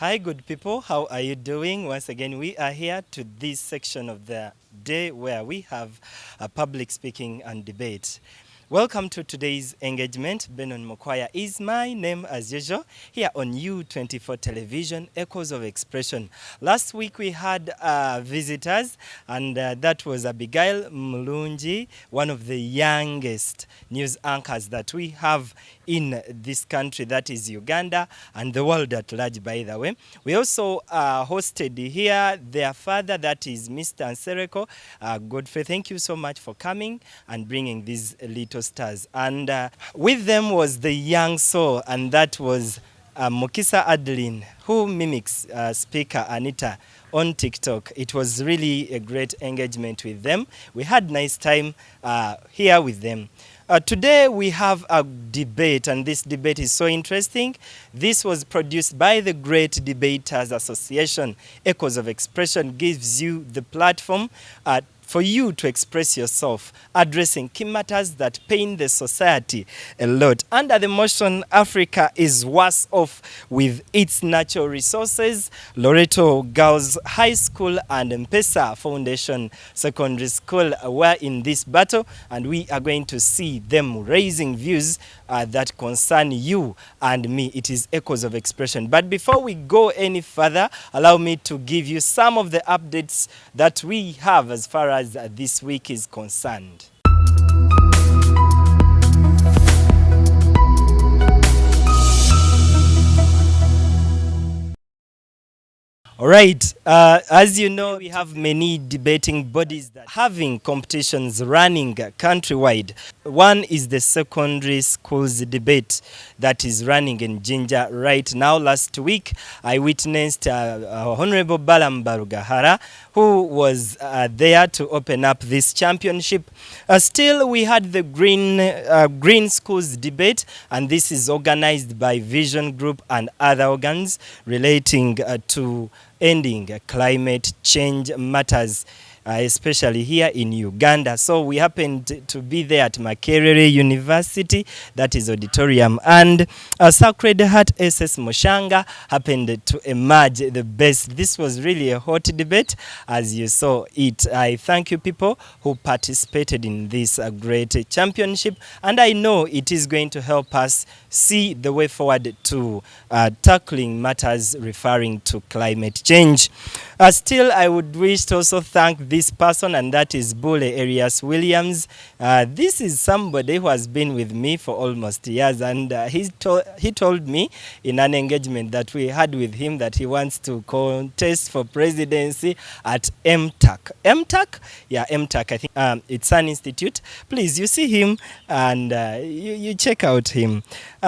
Hi, good people. How are you doing? Once again, we are here to this section of the day where we have a public speaking and debate. Welcome to today's engagement. Benon MUKWAYA is my name as usual here on U24 television, Echoes of Expression. Last week we had visitors and that was Abigail Mulungi, one of the youngest news anchors that we have in this country, that is Uganda, and the world at large, by the way. We also hosted here their father, that is Mr. Nsereko. Godfrey, thank you so much for coming and bringing these little stars. And with them was the young soul, and that was Mokisa Adeline, who mimics speaker Anita on TikTok. It was really a great engagement with them. We had nice time here with them. Today we have a debate, and this debate is so interesting. This was produced by the Great Debators Association. Echoes of Expression gives you the platform for you to express yourself, addressing key matters that pain the society a lot. Under the motion, Africa is worse off with its natural resources. Loreto Girls High School and M-Pesa Foundation Secondary School were in this battle, and we are going to see them raising views that concern you and me. It is Echoes of Expression. But before we go any further, allow me to give you some of the updates that we have as far as this week is concerned. All right, as you know, we have many debating bodies that are having competitions running countrywide. One is the secondary schools debate that is running in Jinja right now. Last week, I witnessed Honorable Balamba Rugahara, who was there to open up this championship. Still, we had the Green Schools debate, and this is organized by Vision Group and other organs relating to ending climate change matters, especially here in Uganda. So we happened to be there at Makerere University, that is auditorium, and Sacred Heart SS Mushanga happened to emerge the best. This was really a hot debate, as you saw it. I thank you people who participated in this great championship, and I know it is going to help us see the way forward to tackling matters referring to climate change. Still, I would wish to also thank this person, and that is Bule Arias Williams. This is somebody who has been with me for almost years, and he told me in an engagement that we had with him that he wants to contest for presidency at MTAC. MTAC? Yeah, MTAC. I think it's an institute. Please, you see him and you check out him.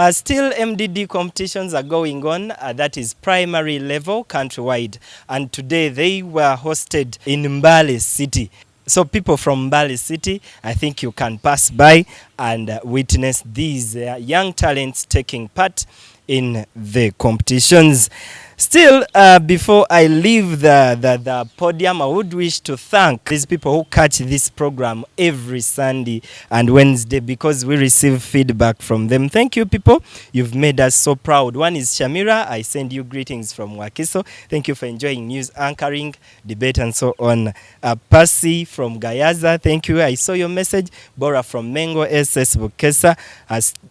Still, MDD competitions are going on. That is primary level countrywide, and today they were hosted in Mbale City. So people from Mbale City, I think you can pass by and witness these young talents taking part in the competitions. Still, before I leave the podium, I would wish to thank these people who catch this program every Sunday and Wednesday, because we receive feedback from them. Thank you, people. You've made us so proud. One is Shamira. I send you greetings from Wakiso. Thank you for enjoying news anchoring, debate, and so on. Percy from Gayaza, thank you. I saw your message. Bora from Mengo SS Bukesa.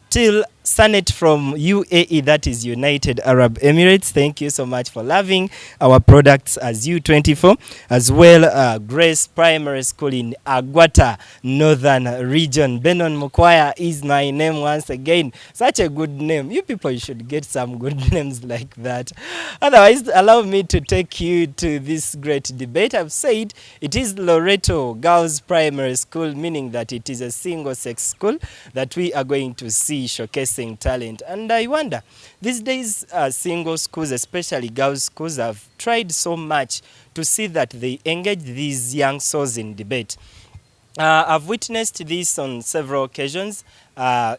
Still, Sanet from UAE, that is United Arab Emirates. Thank you so much for loving our products as U24. As well, Grace Primary School in Agwata, Northern Region. Benon MUKWAYA is my name once again. Such a good name. You people should get some good names like that. Otherwise, allow me to take you to this great debate. I've said it is Loreto Girls Primary School, meaning that it is a single-sex school that we are going to see showcasing talent. And I wonder, these days single schools, especially girls schools, have tried so much to see that they engage these young souls in debate. I've witnessed this on several occasions.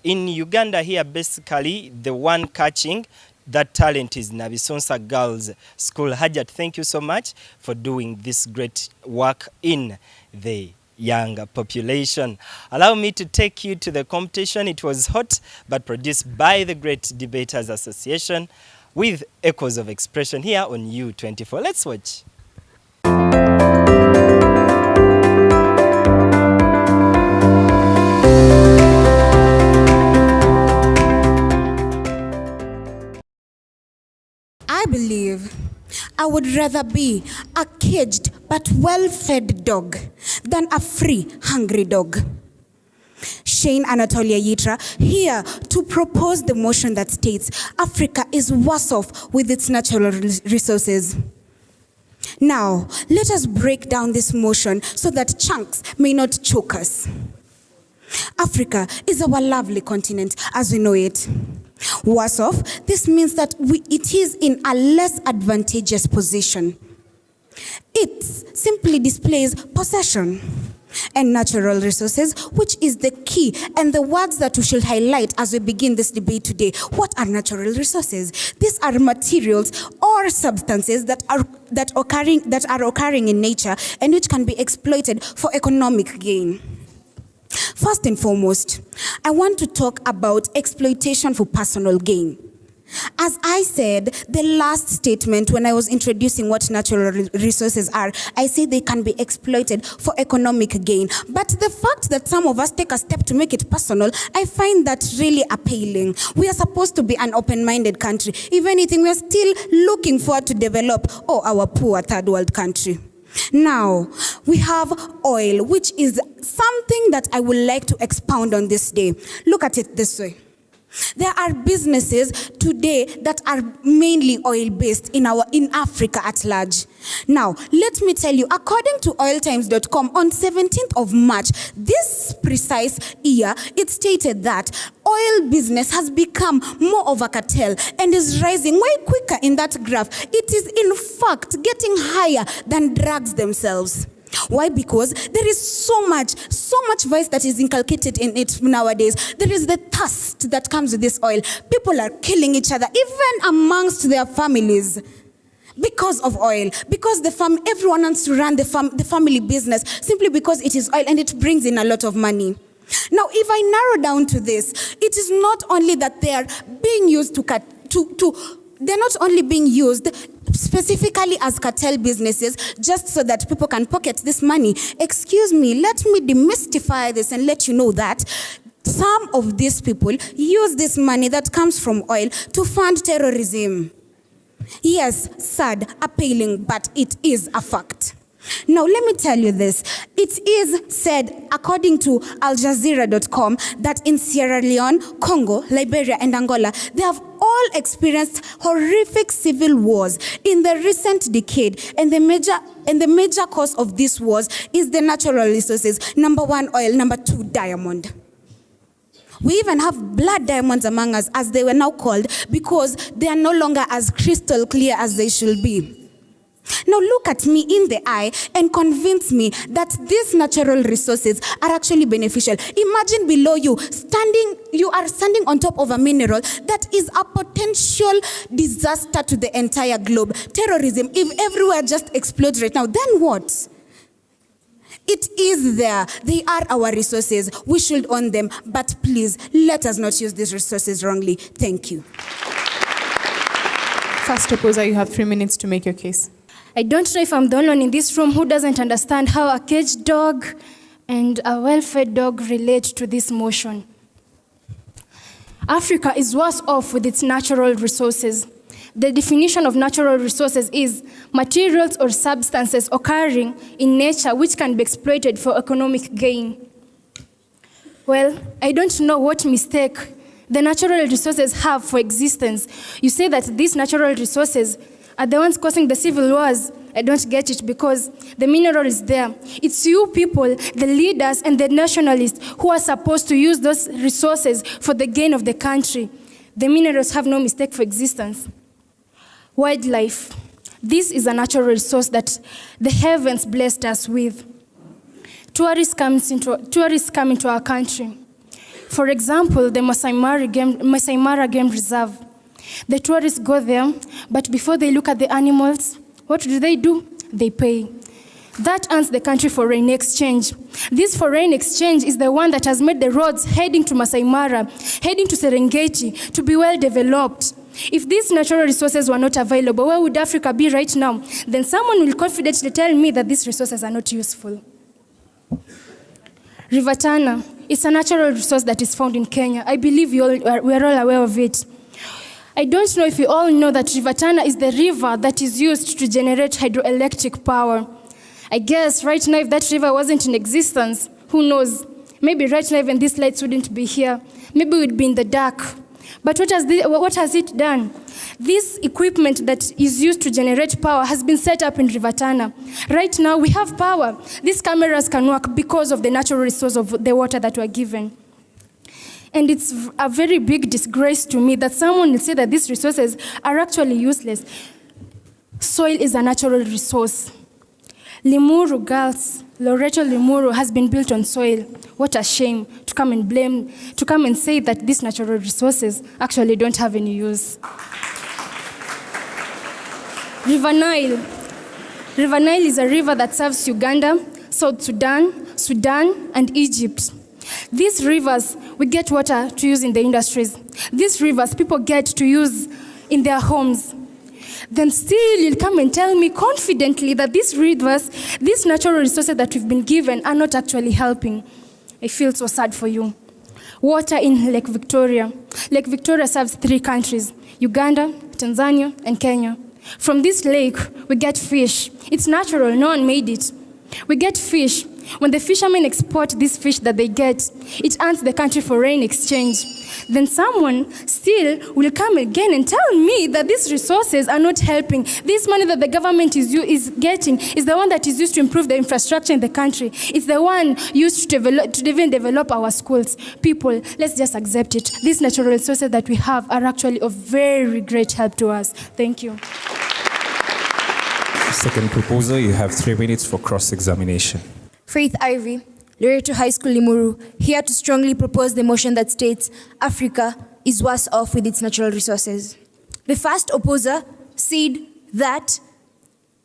In Uganda here, basically, the one catching that talent is Nabisonsa Girls School. Hajat, thank you so much for doing this great work in the young population. Allow me to take you to the competition. It was hot, but produced by the Great Debators Association. with Echoes of Expression here on U24. Let's watch. I believe I would rather be a caged but well-fed dog than a free, hungry dog. Shane Anatolia Yitra here to propose the motion that states Africa is worse off with its natural resources. Now, let us break down this motion so that chunks may not choke us. Africa is our lovely continent as we know it. Worse off, this means that it is in a less advantageous position. It simply displays possession and natural resources, which is the key and the words that we should highlight as we begin this debate today. What are natural resources? These are materials or substances that are occurring in nature and which can be exploited for economic gain. First and foremost, I want to talk about exploitation for personal gain. As I said, the last statement when I was introducing what natural resources are, I said they can be exploited for economic gain. But the fact that some of us take a step to make it personal, I find that really appealing. We are supposed to be an open-minded country. If anything, we are still looking forward to develop our poor third world country. Now, we have oil, which is something that I would like to expound on this day. Look at it this way. There are businesses today that are mainly oil-based in Africa at large. Now, let me tell you, according to oiltimes.com, on 17th of March, this precise year, it stated that oil business has become more of a cartel and is rising way quicker in that graph. It is, in fact, getting higher than drugs themselves. Why? Because there is so much vice that is inculcated in it nowadays. There is the thirst that comes with this oil. People are killing each other, even amongst their families, because of oil. Because everyone wants to run the family business simply because it is oil and it brings in a lot of money. Now, if I narrow down to this, it is not only that they are being used they're not only being used specifically as cartel businesses just so that people can pocket this money. Excuse me, let me demystify this and let you know that some of these people use this money that comes from oil to fund terrorism. Yes, sad, appealing, but it is a fact. Now, let me tell you this. It is said, according to AlJazeera.com, that in Sierra Leone, Congo, Liberia, and Angola, they have all experienced horrific civil wars in the recent decade. And the major cause of these wars is the natural resources. Number one, oil. Number two, diamond. We even have blood diamonds among us, as they were now called, because they are no longer as crystal clear as they should be. Now look at me in the eye and convince me that these natural resources are actually beneficial. Imagine below you, you are standing on top of a mineral that is a potential disaster to the entire globe. Terrorism, if everywhere just explodes right now, then what? It is there. They are our resources. We should own them. But please, let us not use these resources wrongly. Thank you. First opposer, you have 3 minutes to make your case. I don't know if I'm the only one in this room who doesn't understand how a caged dog and a well-fed dog relate to this motion. Africa is worse off with its natural resources. The definition of natural resources is materials or substances occurring in nature which can be exploited for economic gain. Well, I don't know what mistake the natural resources have for existence. You say that these natural resources are the ones causing the civil wars. I don't get it because the mineral is there. It's you people, the leaders and the nationalists who are supposed to use those resources for the gain of the country. The minerals have no mistake for existence. Wildlife. This is a natural resource that the heavens blessed us with. Tourists come into our country. For example, the Masai Mara Game Reserve. The tourists go there, but before they look at the animals, what do? They pay. That earns the country foreign exchange. This foreign exchange is the one that has made the roads heading to Masai Mara, heading to Serengeti, to be well developed. If these natural resources were not available, where would Africa be right now? Then someone will confidently tell me that these resources are not useful. River Tana is a natural resource that is found in Kenya. I believe we are all aware of it. I don't know if you all know that River Tana is the river that is used to generate hydroelectric power. I guess right now if that river wasn't in existence, who knows? Maybe right now even these lights wouldn't be here. Maybe we'd be in the dark. But what has it done? This equipment that is used to generate power has been set up in River Tana. Right now we have power. These cameras can work because of the natural resource of the water that we're given. And it's a very big disgrace to me that someone will say that these resources are actually useless. Soil is a natural resource. Limuru girls, Loreto Limuru has been built on soil. What a shame to come and say that these natural resources actually don't have any use. River Nile. River Nile is a river that serves Uganda, South Sudan, Sudan, and Egypt. These rivers, we get water to use in the industries. These rivers, people get to use in their homes. Then still you'll come and tell me confidently that these rivers, these natural resources that we've been given are not actually helping. I feel so sad for you. Water in Lake Victoria. Lake Victoria serves 3 countries, Uganda, Tanzania, and Kenya. From this lake, we get fish. It's natural, no one made it. We get fish. When the fishermen export this fish that they get, it earns the country foreign exchange. Then someone still will come again and tell me that these resources are not helping. This money that the government is getting is the one that is used to improve the infrastructure in the country. It's the one used to even develop our schools. People, let's just accept it. These natural resources that we have are actually of very great help to us. Thank you. Second proposal, you have 3 minutes for cross-examination. Faith Ivy, Loreto High School, Limuru, here to strongly propose the motion that states Africa is worse off with its natural resources. The first opposer said that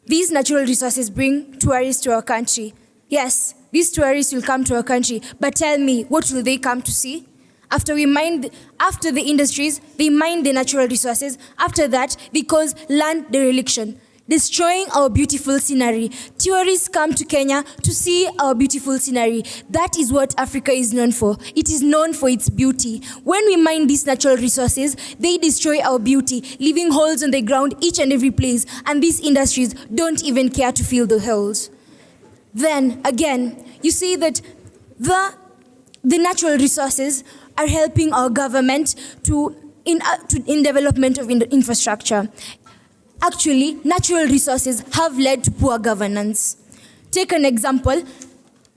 these natural resources bring tourists to our country. Yes, these tourists will come to our country, but tell me, what will they come to see? After the industries, they mine the natural resources. After that, they cause land dereliction, destroying our beautiful scenery. Tourists come to Kenya to see our beautiful scenery. That is what Africa is known for. It is known for its beauty. When we mine these natural resources, they destroy our beauty, leaving holes on the ground each and every place, and these industries don't even care to fill the holes. Then, again, you see that the natural resources are helping our government in development of infrastructure. Actually, natural resources have led to poor governance. Take an example.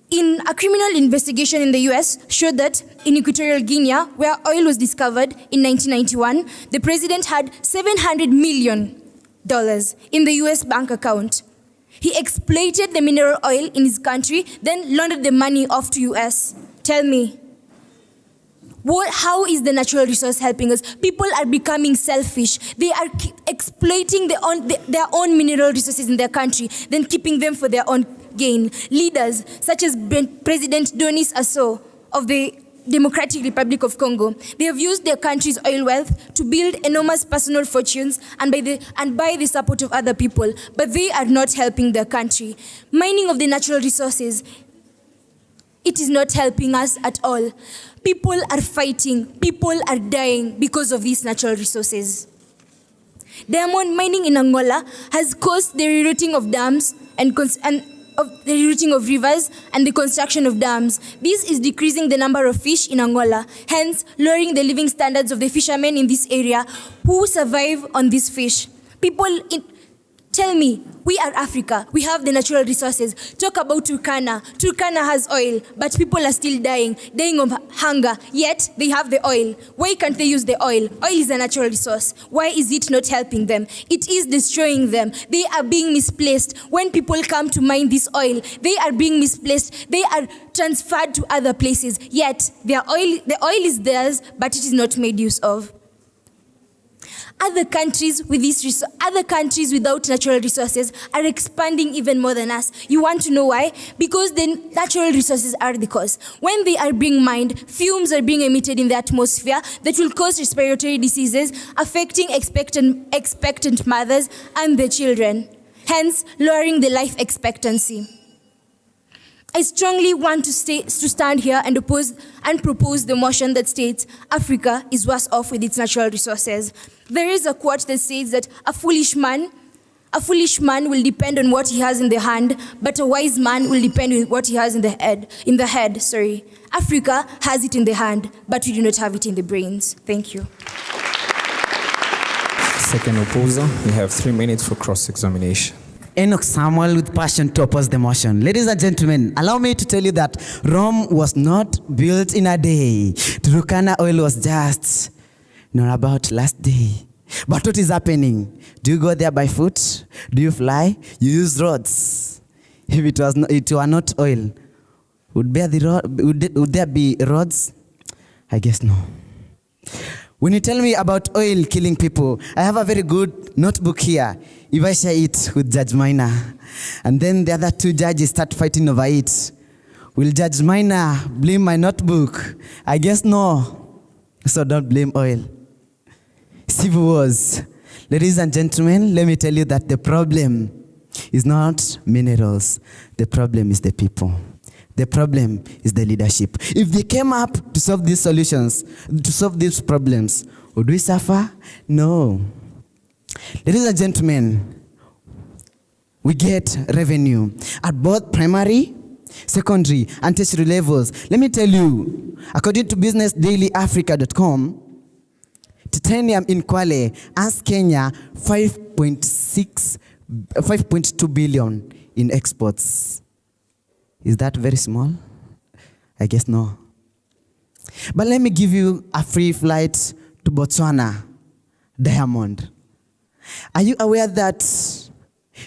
In a criminal investigation in the US showed that in Equatorial Guinea, where oil was discovered in 1991, the president had $700 million in the US bank account. He exploited the mineral oil in his country, then laundered the money off to US. Tell me, how is the natural resource helping us? People are becoming selfish. They are exploiting their own mineral resources in their country, then keeping them for their own gain. Leaders such as President Denis Sassou of the Democratic Republic of Congo, they have used their country's oil wealth to build enormous personal fortunes and by the support of other people, but they are not helping their country. Mining of the natural resources, it is not helping us at all. People are fighting, people are dying because of these natural resources. Diamond mining in Angola has caused the rerouting of dams and the rerouting of rivers and the construction of dams. This is decreasing the number of fish in Angola, hence lowering the living standards of the fishermen in this area who survive on this fish. Tell me, we are Africa. We have the natural resources. Talk about Turkana. Turkana has oil, but people are still dying of hunger, yet they have the oil. Why can't they use the oil? Oil is a natural resource. Why is it not helping them? It is destroying them. They are being misplaced. When people come to mine this oil, they are being misplaced. They are transferred to other places, yet the oil is theirs, but it is not made use of. Other countries other countries without natural resources are expanding even more than us. You want to know why? Because the natural resources are the cause. When they are being mined, fumes are being emitted in the atmosphere that will cause respiratory diseases, affecting expectant mothers and their children, hence lowering the life expectancy. I strongly want to stand here and propose the motion that states Africa is worse off with its natural resources. There is a quote that says that a foolish man will depend on what he has in the hand, but a wise man will depend on what he has in the head. Africa has it in the hand, but we do not have it in the brains. Thank you. Second opposer, you have 3 minutes for cross-examination. Enoch Samuel with passion to oppose the motion. Ladies and gentlemen, allow me to tell you that Rome was not built in a day. Turkana oil was just not about last day. But what is happening? Do you go there by foot? Do you fly? You use roads. If it were not oil, would there be roads? I guess no. When you tell me about oil killing people, I have a very good notebook here. If I share it with Judge Minor, and then the other two judges start fighting over it, will Judge Minor blame my notebook? I guess no. So don't blame oil. Civil wars. Ladies and gentlemen, let me tell you that the problem is not minerals. The problem is the people. The problem is the leadership. If they came up to solve these solutions, to solve these problems, would we suffer? No. Ladies and gentlemen, we get revenue at both primary, secondary, and tertiary levels. Let me tell you, according to businessdailyafrica.com, titanium in Kwale earns Kenya 5.2 billion in exports. Is that very small? I guess no. But let me give you a free flight to Botswana, diamond. Are you aware that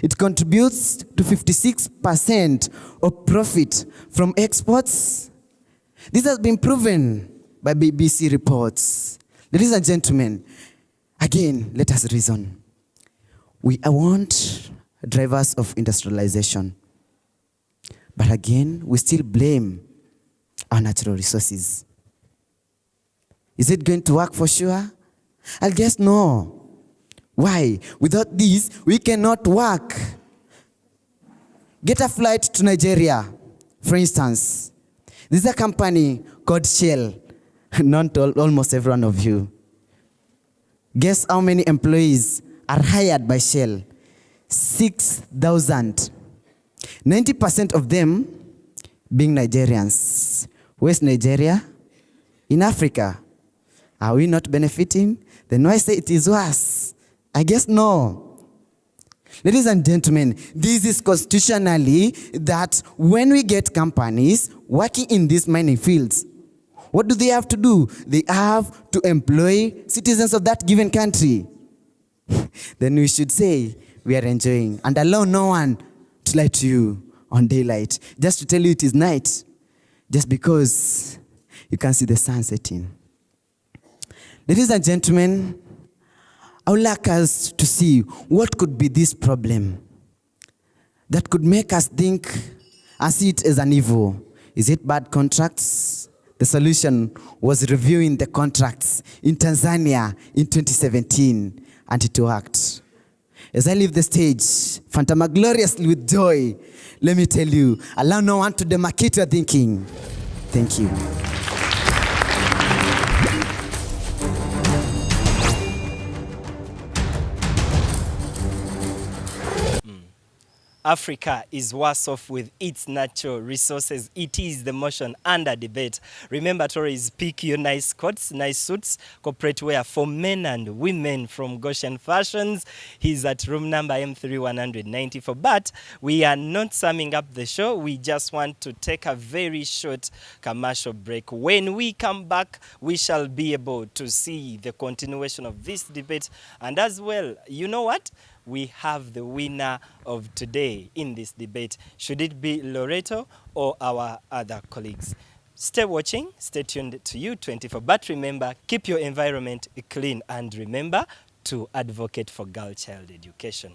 it contributes to 56% of profit from exports? This has been proven by BBC reports. Ladies and gentlemen, again, let us reason. We want drivers of industrialization. But again, we still blame our natural resources. Is it going to work for sure? I guess no. Why? Without these, we cannot work. Get a flight to Nigeria, for instance. This is a company called Shell, known to almost every one of you. Guess how many employees are hired by Shell? 6,000. 90% of them being Nigerians. Where's Nigeria? In Africa. Are we not benefiting? Then why say it is worse? I guess no. Ladies and gentlemen, this is constitutionally that when we get companies working in these mining fields, what do they have to do? They have to employ citizens of that given country. Then we should say we are enjoying and allow no one to lie to you on daylight, just to tell you it is night, just because you can see the sun setting. Ladies and gentlemen, I would like us to see what could be this problem that could make us think and see it as an evil. Is it bad contracts? The solution was reviewing the contracts in Tanzania in 2017, and it worked. As I leave the stage, phantasmagloriously with joy, let me tell you, allow no one to demarcate your thinking. Thank you. Africa is worse off with its natural resources. It is the motion under debate. Remember, Tories, pick your nice coats, nice suits, corporate wear for men and women from Goshen Fashions. He's at room number M3194. But we are not summing up the show. We just want to take a very short commercial break. When we come back, we shall be able to see the continuation of this debate. And as well, you know what? We have the winner of today in this debate. Should it be Loreto or our other colleagues? Stay watching, stay tuned to U24. But remember, keep your environment clean. And remember, to advocate for girl child education.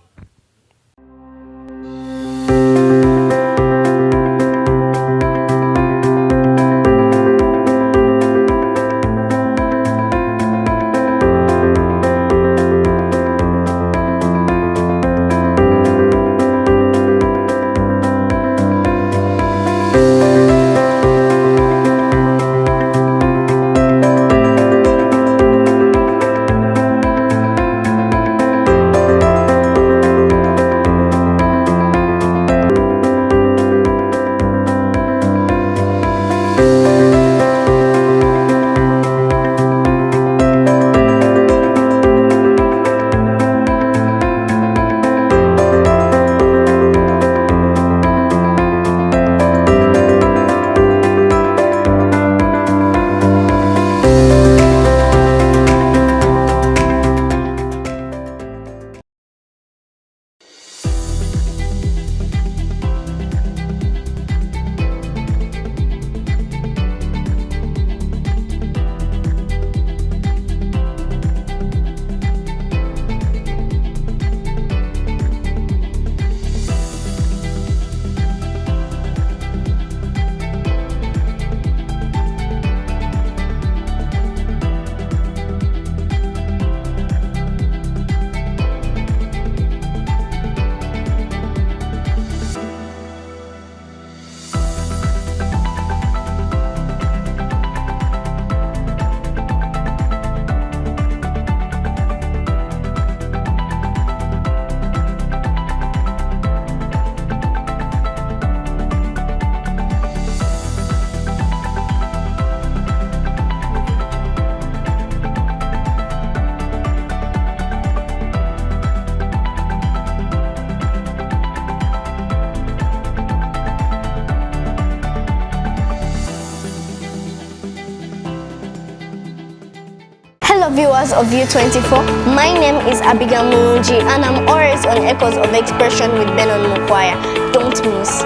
Hello viewers of U24, my name is Abigail Murunji and I'm always on Echoes of Expression with BENON MUKWAYA. Don't miss.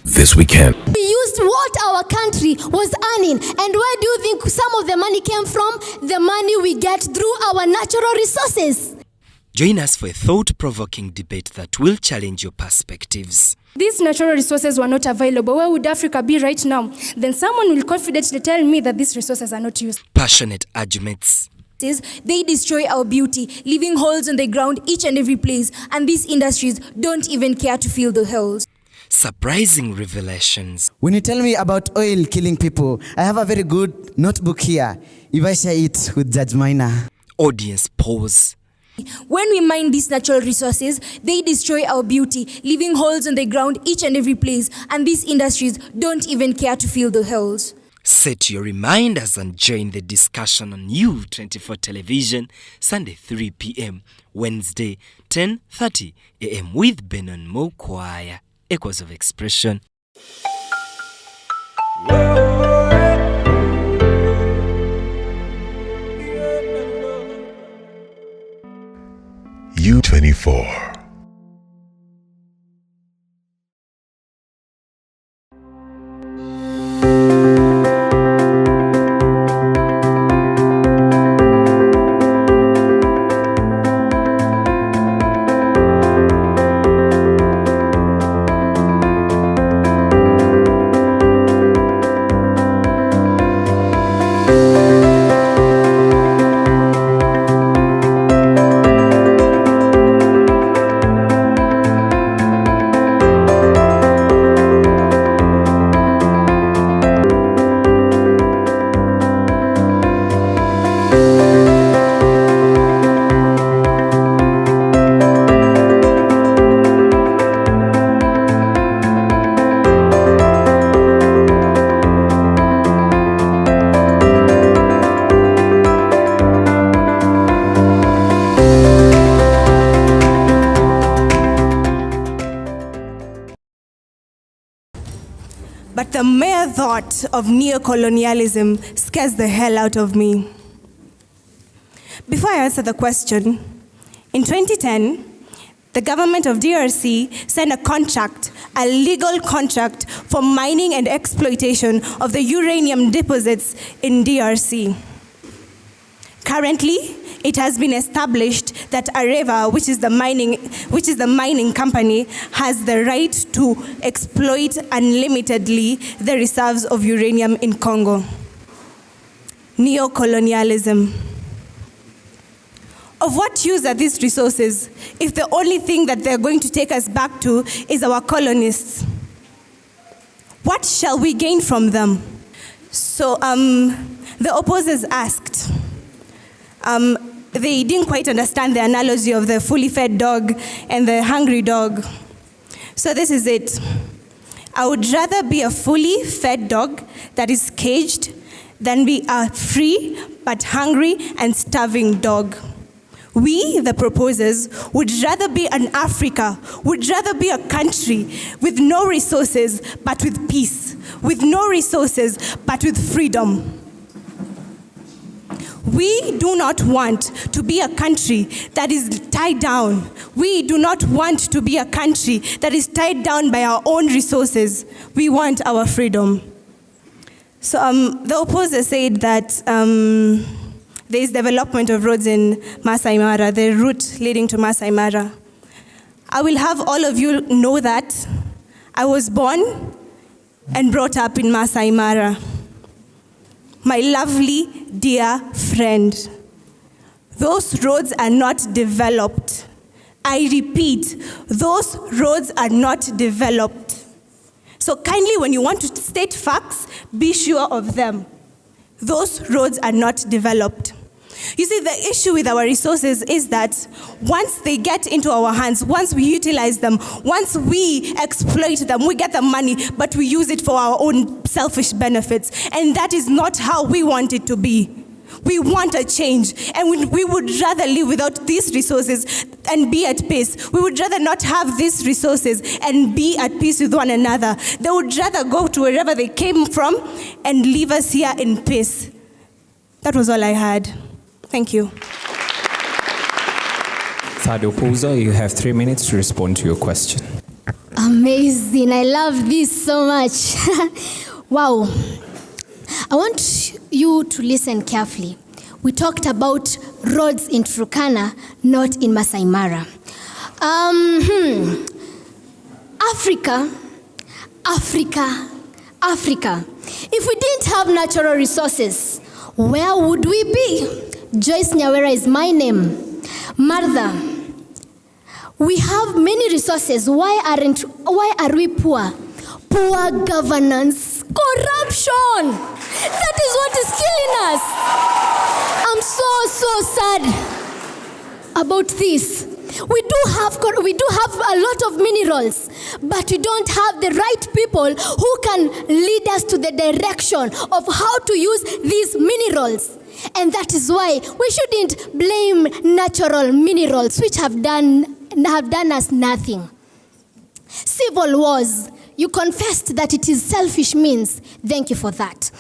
This weekend. We used what our country was earning, and where do you think some of the money came from? The money we get through our natural resources. Join us for a thought-provoking debate that will challenge your perspectives. These natural resources were not available. Where would Africa be right now? Then someone will confidently tell me that these resources are not used. Passionate arguments. They destroy our beauty, leaving holes in the ground each and every place, and these industries don't even care to fill the holes. Surprising revelations. When you tell me about oil killing people, I have a very good notebook here. If I share it with Judge Minor. Audience pause. When we mine these natural resources, they destroy our beauty, leaving holes in the ground each and every place, and these industries don't even care to fill the holes. Set your reminders and join the discussion on U24 television, Sunday 3 p.m., Wednesday 10:30 a.m. with BENON MUKWAYA, Echoes of Expression. U24. But the mere thought of neocolonialism scares the hell out of me. Before I answer the question, in 2010, the government of DRC signed a contract a legal contract for mining and exploitation of the uranium deposits in DRC. Currently, it has been established that Areva, which is the mining company, has the right to exploit unlimitedly the reserves of uranium in Congo. Neocolonialism. Of what use are these resources if the only thing that they're going to take us back to is our colonists? What shall we gain from them? So the opposers asked. They didn't quite understand the analogy of the fully fed dog and the hungry dog. So this is it. I would rather be a fully fed dog that is caged than be a free but hungry and starving dog. We, the proposers, would rather be an Africa, would rather be a country with no resources but with peace, with no resources but with freedom. We do not want to be a country that is tied down. We do not want to be a country that is tied down by our own resources. We want our freedom. So the opposer said that there is development of roads in Masai Mara, the route leading to Masai Mara. I will have all of you know that I was born and brought up in Masai Mara. My lovely, dear friend, those roads are not developed. I repeat, those roads are not developed. So kindly, when you want to state facts, be sure of them. Those roads are not developed. You see, the issue with our resources is that once they get into our hands, once we utilize them, once we exploit them, we get the money, but we use it for our own selfish benefits. And that is not how we want it to be. We want a change, and we would rather live without these resources and be at peace. We would rather not have these resources and be at peace with one another. They would rather go to wherever they came from and leave us here in peace. That was all I had. Thank you. Third opposer, you have 3 minutes to respond to your question. Amazing. I love this so much. Wow. I want you to listen carefully. We talked about roads in Turkana, not in Masai Mara. Africa. If we didn't have natural resources, where would we be? Joyce Nyawera is my name. Martha, we have many resources. Why are we poor? Poor governance, corruption. That is what is killing us. I'm so sad about this. We do have a lot of minerals, but we don't have the right people who can lead us to the direction of how to use these minerals. And that is why we shouldn't blame natural minerals, which have done us nothing. Civil wars. You confessed that it is selfish means. Thank you for that.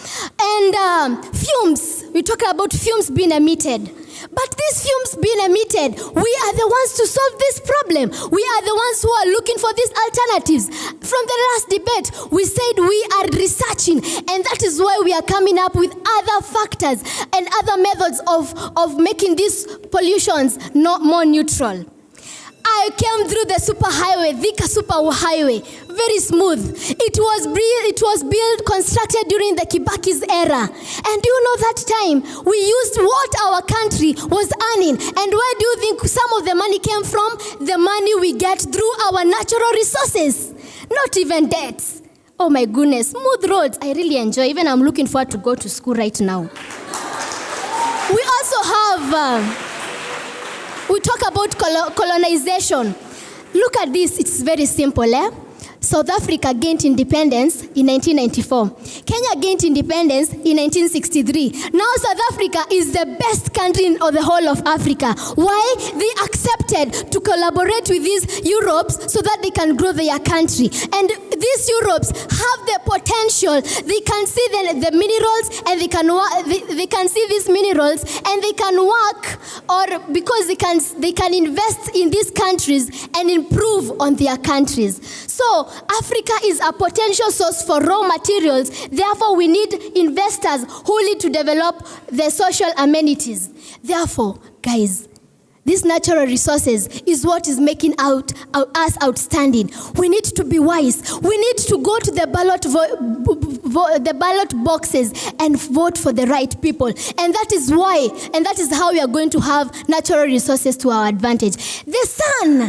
And fumes. We talk about fumes being emitted. But these fumes being emitted, we are the ones to solve this problem. We are the ones who are looking for these alternatives. From the last debate, we said we are researching, and that is why we are coming up with other factors and other methods of making these pollutions more neutral. I came through the superhighway, Thika Superhighway, very smooth. It was built, constructed during the Kibaki's era. And do you know that time we used what our country was earning? And where do you think some of the money came from? The money we get through our natural resources, not even debts. Oh my goodness, smooth roads. I really enjoy. Even I'm looking forward to go to school right now. We also have... we talk about colonization. Look at this, it's very simple. South Africa gained independence in 1994. Kenya gained independence in 1963. Now South Africa is the best country in the whole of Africa. Why? They accepted to collaborate with these Europes so that they can grow their country. And these Europes have the potential. They can see the minerals, and they can see these minerals, and they can work or because they can invest in these countries and improve on their countries. So Africa is a potential source for raw materials. Therefore, we need investors who need to develop the social amenities. Therefore, guys, these natural resources is what is making us outstanding. We need to be wise. We need to go to the ballot boxes and vote for the right people. And that is how we are going to have natural resources to our advantage. The sun,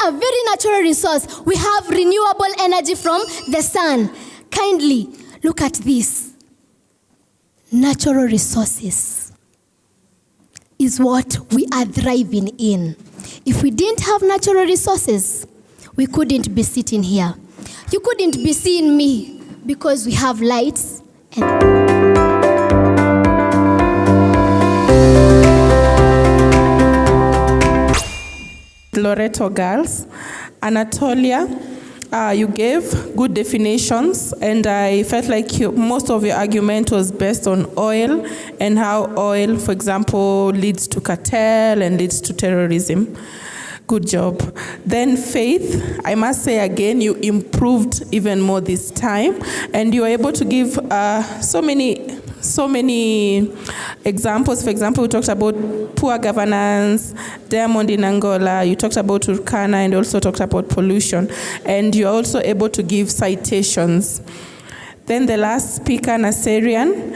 a very natural resource. We have renewable energy from the sun. Kindly look at this. Natural resources is what we are thriving in. If we didn't have natural resources, we couldn't be sitting here. You couldn't be seeing me because we have lights and Loreto girls. Anatolia, you gave good definitions, and I felt like most of your argument was based on oil and how oil, for example, leads to cartel and leads to terrorism. Good job. Then Faith, I must say again, you improved even more this time, and you were able to give so many examples. For example, we talked about poor governance, diamond in Angola, you talked about Turkana, and also talked about pollution, and you're also able to give citations. Then the last speaker, Naserian,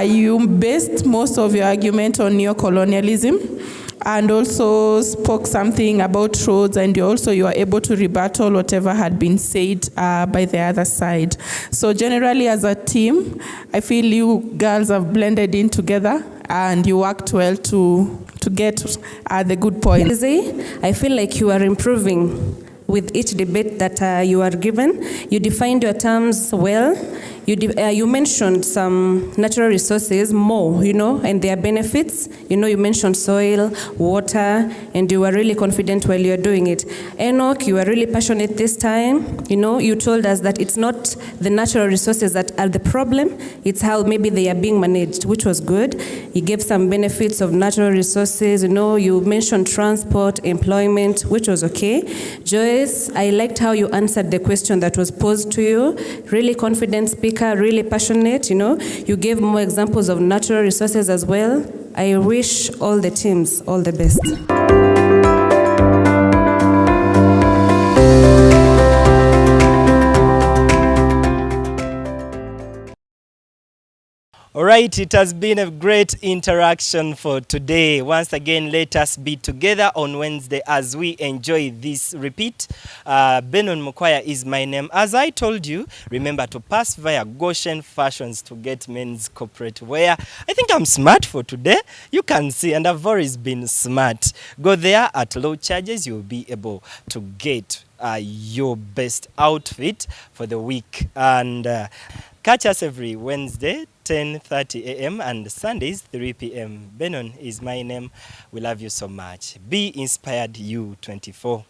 you based most of your argument on neocolonialism, and also spoke something about roads, and you were able to rebuttal whatever had been said by the other side. So generally as a team, I feel you girls have blended in together and you worked well to get the good points. I feel like you are improving with each debate that you are given. You defined your terms well. You mentioned some natural resources more, and their benefits. You mentioned soil, water, and you were really confident while you were doing it. Enoch, you were really passionate this time. You told us that it's not the natural resources that are the problem, it's how maybe they are being managed, which was good. You gave some benefits of natural resources. You mentioned transport, employment, which was okay. Joyce, I liked how you answered the question that was posed to you. Really confident speaker, really passionate, You gave more examples of natural resources as well. I wish all the teams all the best. All right, it has been a great interaction for today. Once again, let us be together on Wednesday as we enjoy this repeat. Benon MUKWAYA is my name. As I told you, remember to pass via Goshen Fashions to get men's corporate wear. I think I'm smart for today. You can see, and I've always been smart. Go there at low charges. You'll be able to get your best outfit for the week. And catch us every Wednesday, 10:30 a.m. and Sundays, 3 p.m. Benon is my name. We love you so much. Be inspired, you 24.